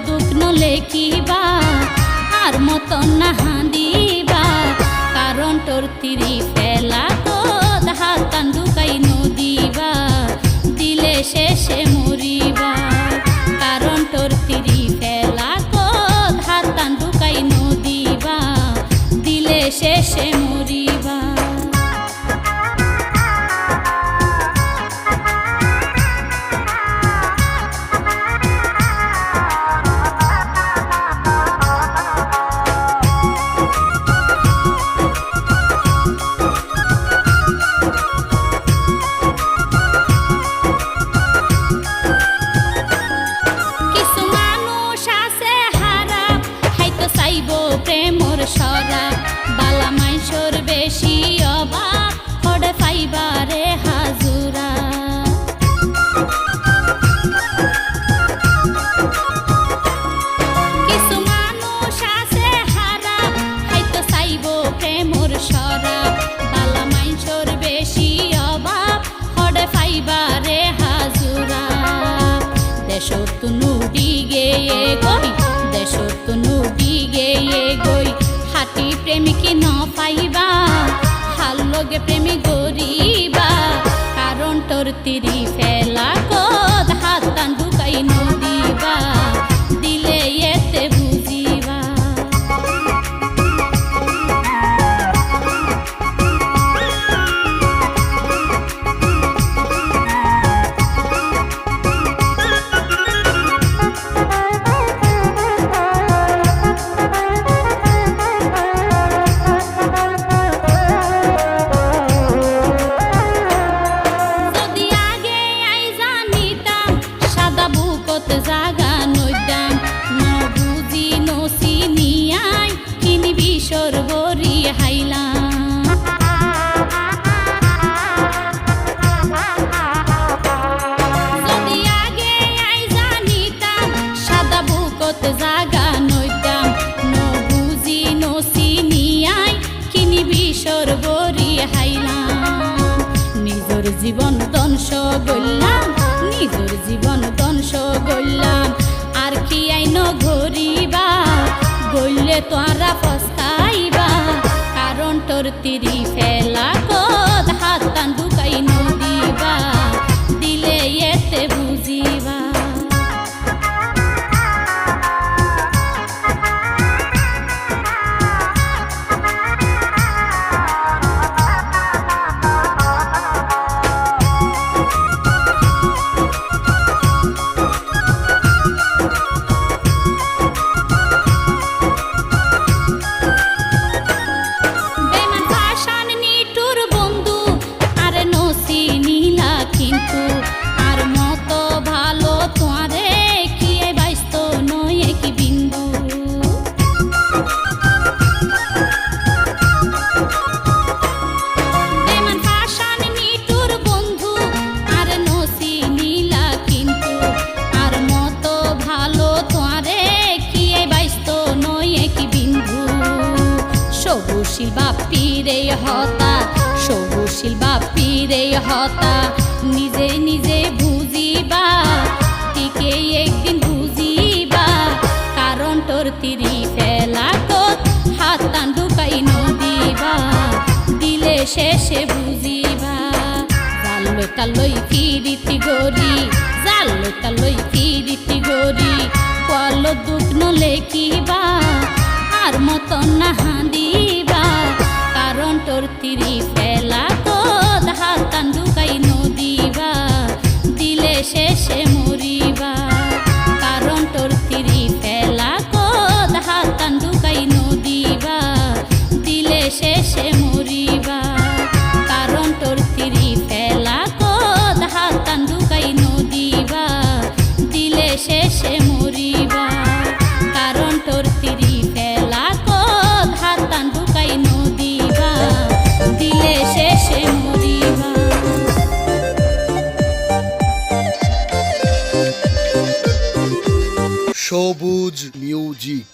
দুঃখ নলে কিবা আর মতন না হাঁদিবা কারণ তোর তিরি ফেলা কোদ হাতান ঢুকাই নদিবা দিলে শেষে মরিবা কারণ তোর তিরি ফেলা কোদ হাতান ঢুকাই নদিবা দিলে শেষে মরিবা। প্রেমর সরা বালা মাইশোর বেশি অভাব হড়ে ফাইবারে হাজুরা কিছু মানুষ আছে হারা হয়তো চাইব প্রেমর সরা বালা মাইশোর বেশি অভাব হড়ে ফাইবারে হাজুরা দেশর তুনু ডিগে গই দেশর তুনু ডিগে গই হাতি প্রেমিক ন পাইবা হাল লগে প্রেমী গরিবা কারণ তোর তিরি ফেলা কোদ হাতান ঢুকাই নদিবা দিলে এতে বুঝিবা। জাগা নইদাম ন বুঝি নসি নিয়াই কিনি বিশর বরি হাইলাম যদি আগে আই জানিতাম সাদা বুকত জাগা নইদাম ন বুঝি নসি নিয়াই কিনি বিশর বরি হাইলাম নিজর জীবন ধ্বংস করলাম নিজর জীবন ধ্বংস করলাম আর কি আইন ঘরিবা গইলে তোরা ফসকাইবা কারণ তোর তিরি ফেলা কোদ হাতান ঢুকাই নদিবা দিলে এতে বুঝিবা। সবুশীল বাপিরে হতা সবুশীল বাপিরে হতা নিজে নিজে বুঝিবা টিকে একদিন বুঝিবা কারণ তোর তিরি ফেলা কোদ হাতান ঢুকাই নদিবা দিলে শেষে বুঝিবা। জাল্লো তালই ফিরিতি গরি জাল্লো তালই ফিরিতি গরি কল দুঃখ নলে কিবা আর মতন না হাঁদিবা কারণ তোর তিরি ফেলা কোদ হাতান ঢুকাই নদিবা দিলে শেষে মরিবা কারণ তোর তিরি ফেলা কোদ হাতান ঢুকাই নদিবা দিলে শেষে মরিবা কারণ তোর তিরি ফেলা কোদ হাতান ঢুকাই নদিবা দিলে শেষে মরিবা কারণ তোর তিরি ফেলা কোদ হাতান ঢুকাই নদিবা দিলে শেষে মরিবা। সবুজ মিউজিক।